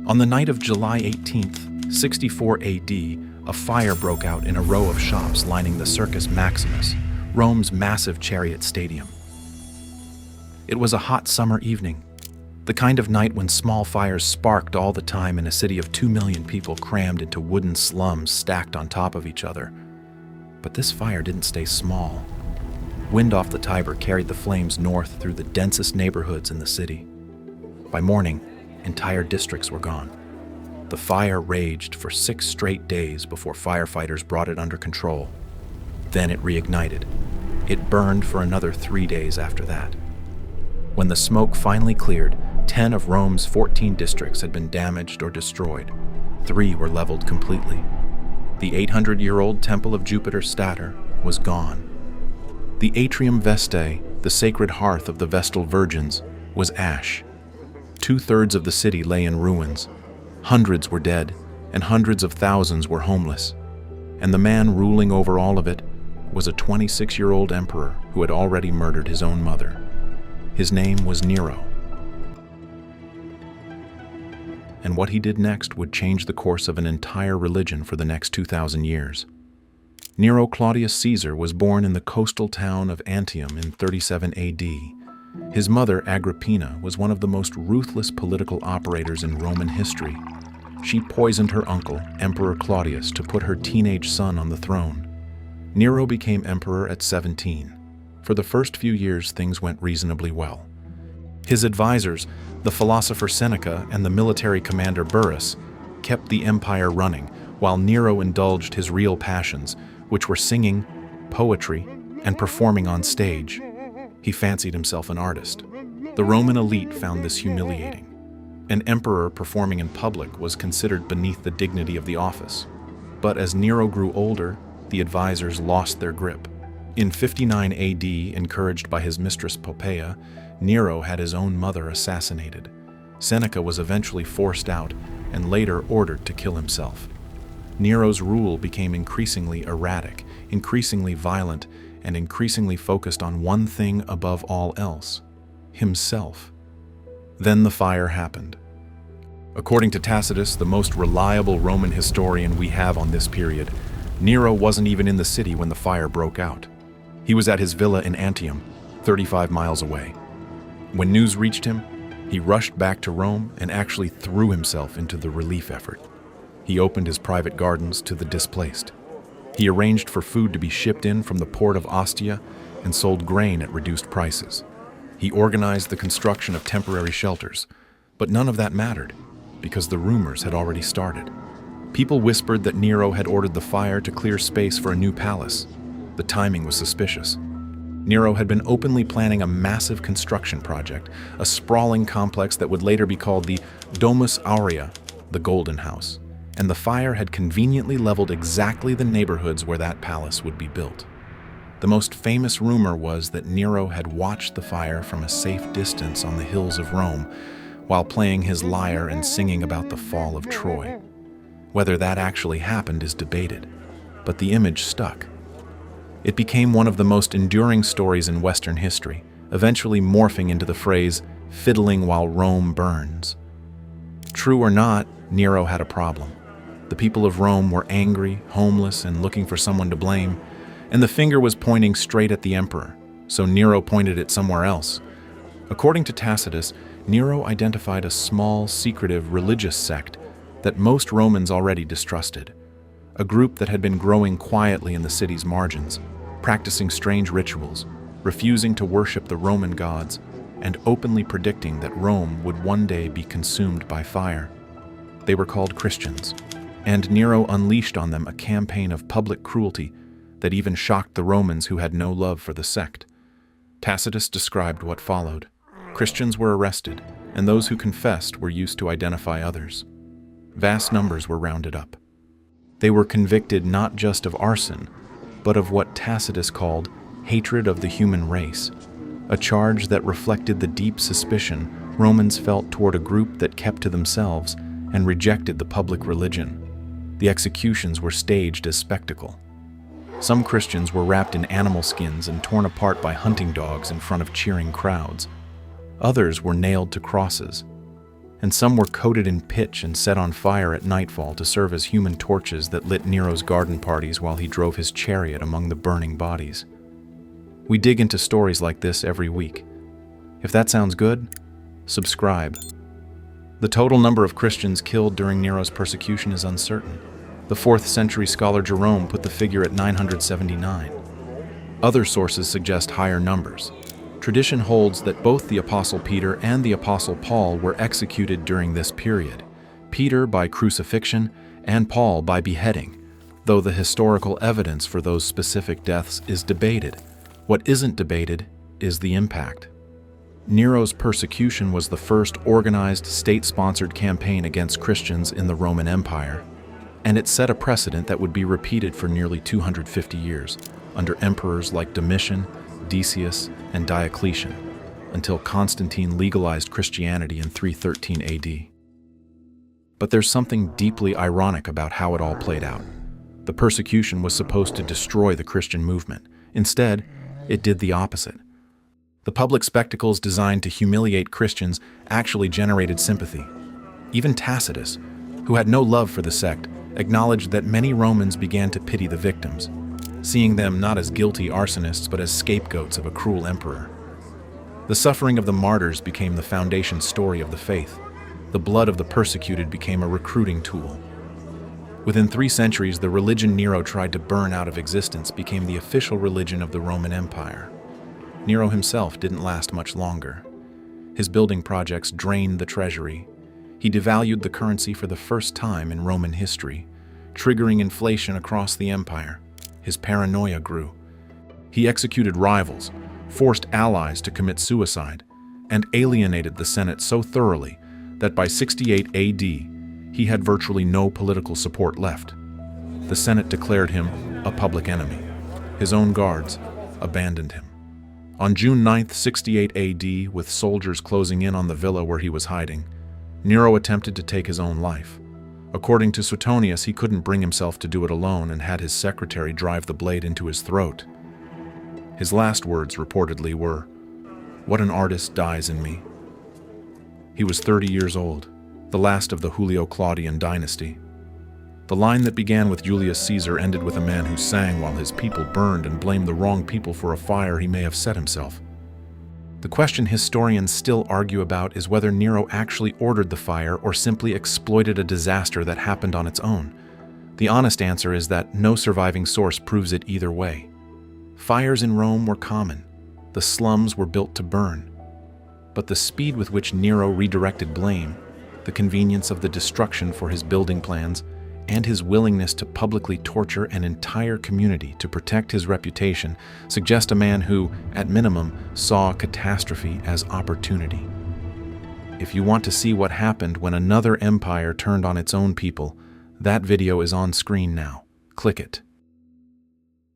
On the night of July 18th, 64 AD, a fire broke out in a row of shops lining the Circus Maximus, Rome's massive chariot stadium. It was a hot summer evening, the kind of night when small fires sparked all the time in a city of 2 million people crammed into wooden slums stacked on top of each other. But this fire didn't stay small. Wind off the Tiber carried the flames north through the densest neighborhoods in the city. By morning, entire districts were gone. The fire raged for 6 straight days before firefighters brought it under control. Then it reignited. It burned for another 3 days after that. When the smoke finally cleared, 10 of Rome's 14 districts had been damaged or destroyed. 3 were leveled completely. The 800-year-old temple of Jupiter Stator was gone. The Atrium Vestae, the sacred hearth of the Vestal Virgins, was ash. 2/3 of the city lay in ruins. Hundreds were dead, and hundreds of thousands were homeless. And the man ruling over all of it was a 26-year-old emperor who had already murdered his own mother. His name was Nero. And what he did next would change the course of an entire religion for the next 2,000 years. Nero Claudius Caesar was born in the coastal town of Antium in 37 AD. His mother, Agrippina, was one of the most ruthless political operators in Roman history. She poisoned her uncle, Emperor Claudius, to put her teenage son on the throne. Nero became emperor at 17. For the first few years, things went reasonably well. His advisors, the philosopher Seneca and the military commander Burrus, kept the empire running, while Nero indulged his real passions, which were singing, poetry, and performing on stage. He fancied himself an artist. The Roman elite found this humiliating. An emperor performing in public was considered beneath the dignity of the office. But as Nero grew older, the advisors lost their grip. In 59 AD, encouraged by his mistress Poppaea, Nero had his own mother assassinated. Seneca was eventually forced out and later ordered to kill himself. Nero's rule became increasingly erratic, increasingly violent, and increasingly focused on one thing above all else: himself. Then the fire happened. According to Tacitus, the most reliable Roman historian we have on this period, Nero wasn't even in the city when the fire broke out. He was at his villa in Antium, 35 miles away. When news reached him, he rushed back to Rome and actually threw himself into the relief effort. He opened his private gardens to the displaced. He arranged for food to be shipped in from the port of Ostia and sold grain at reduced prices. He organized the construction of temporary shelters, but none of that mattered because the rumors had already started. People whispered that Nero had ordered the fire to clear space for a new palace. The timing was suspicious. Nero had been openly planning a massive construction project, a sprawling complex that would later be called the Domus Aurea, the Golden House, and the fire had conveniently leveled exactly the neighborhoods where that palace would be built. The most famous rumor was that Nero had watched the fire from a safe distance on the hills of Rome while playing his lyre and singing about the fall of Troy. Whether that actually happened is debated, but the image stuck. It became one of the most enduring stories in Western history, eventually morphing into the phrase, "fiddling while Rome burns." True or not, Nero had a problem. The people of Rome were angry, homeless, and looking for someone to blame, and the finger was pointing straight at the emperor, so Nero pointed it somewhere else. According to Tacitus, Nero identified a small, secretive religious sect that most Romans already distrusted, a group that had been growing quietly in the city's margins, practicing strange rituals, refusing to worship the Roman gods, and openly predicting that Rome would one day be consumed by fire. They were called Christians, and Nero unleashed on them a campaign of public cruelty that even shocked the Romans who had no love for the sect. Tacitus described what followed. Christians were arrested, and those who confessed were used to identify others. Vast numbers were rounded up. They were convicted not just of arson, but of what Tacitus called hatred of the human race, a charge that reflected the deep suspicion Romans felt toward a group that kept to themselves and rejected the public religion. The executions were staged as spectacle. Some Christians were wrapped in animal skins and torn apart by hunting dogs in front of cheering crowds. Others were nailed to crosses. and some were coated in pitch and set on fire at nightfall to serve as human torches that lit Nero's garden parties while he drove his chariot among the burning bodies. We dig into stories like this every week. If that sounds good, subscribe. The total number of Christians killed during Nero's persecution is uncertain. The 4th century scholar Jerome put the figure at 979. Other sources suggest higher numbers. Tradition holds that both the Apostle Peter and the Apostle Paul were executed during this period, Peter by crucifixion and Paul by beheading, though the historical evidence for those specific deaths is debated. What isn't debated is the impact. Nero's persecution was the first organized state-sponsored campaign against Christians in the Roman Empire, and it set a precedent that would be repeated for nearly 250 years under emperors like Domitian, Decius, and Diocletian, until Constantine legalized Christianity in 313 AD. But there's something deeply ironic about how it all played out. The persecution was supposed to destroy the Christian movement. Instead, it did the opposite. The public spectacles designed to humiliate Christians actually generated sympathy. Even Tacitus, who had no love for the sect, acknowledged that many Romans began to pity the victims, seeing them not as guilty arsonists but as scapegoats of a cruel emperor. The suffering of the martyrs became the foundation story of the faith. The blood of the persecuted became a recruiting tool. Within 3 centuries, the religion Nero tried to burn out of existence became the official religion of the Roman Empire. Nero himself didn't last much longer. His building projects drained the treasury. He devalued the currency for the first time in Roman history, triggering inflation across the empire. His paranoia grew. He executed rivals, forced allies to commit suicide, and alienated the Senate so thoroughly that by 68 AD, he had virtually no political support left. The Senate declared him a public enemy. His own guards abandoned him. On June 9, 68 AD, with soldiers closing in on the villa where he was hiding, Nero attempted to take his own life. According to Suetonius, he couldn't bring himself to do it alone and had his secretary drive the blade into his throat. His last words, reportedly, were, "What an artist dies in me." He was 30 years old, the last of the Julio-Claudian dynasty. The line that began with Julius Caesar ended with a man who sang while his people burned and blamed the wrong people for a fire he may have set himself. The question historians still argue about is whether Nero actually ordered the fire or simply exploited a disaster that happened on its own. The honest answer is that no surviving source proves it either way. Fires in Rome were common. The slums were built to burn. But the speed with which Nero redirected blame, the convenience of the destruction for his building plans, and his willingness to publicly torture an entire community to protect his reputation suggest a man who, at minimum, saw catastrophe as opportunity. If you want to see what happened when another empire turned on its own people, that video is on screen now. Click it.